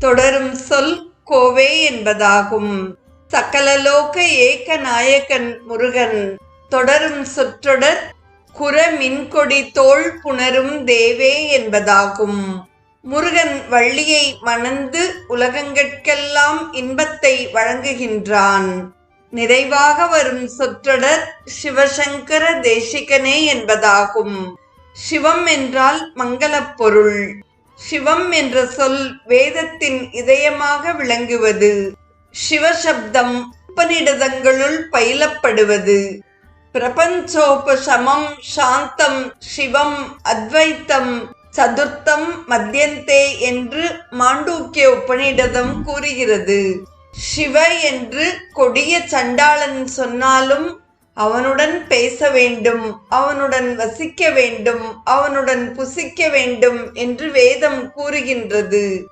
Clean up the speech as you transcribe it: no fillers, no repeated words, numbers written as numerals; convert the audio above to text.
தொடரும் சொல் கோவே என்பதாகும். சகலலோக ஏக நாயகன் முருகன். தொடரும் சொற்றொடர் குற மின்கொடி தோள் புணரும் தேவே என்பதாகும். முருகன் வள்ளியை மணந்து உலகங்கட்கெல்லாம் இன்பத்தை வழங்குகின்றான். நிறைவாக வரும் சொற்றொடர் சிவசங்கர தேசிகனே என்பதாகும். சிவம் என்றால் மங்களப் பொருள். சிவம் என்ற சொல் வேதத்தின் இதயமாக விளங்குவது. சிவசப்தம் உபநிடதங்களுள் பயிலப்படுவது. பிரபஞ்சோபசமம் சாந்தம் சிவம் அத்வைத்தம் சதுர்த்தம் மத்தியந்தே என்று மாண்டூக்கிய உபநிடதம் கூறுகிறது. சிவ என்று கொடிய சண்டாளன் சொன்னாலும் அவனுடன் பேச வேண்டும், அவனுடன் வசிக்க வேண்டும், அவனுடன் புசிக்க வேண்டும் என்று வேதம் கூறுகின்றது.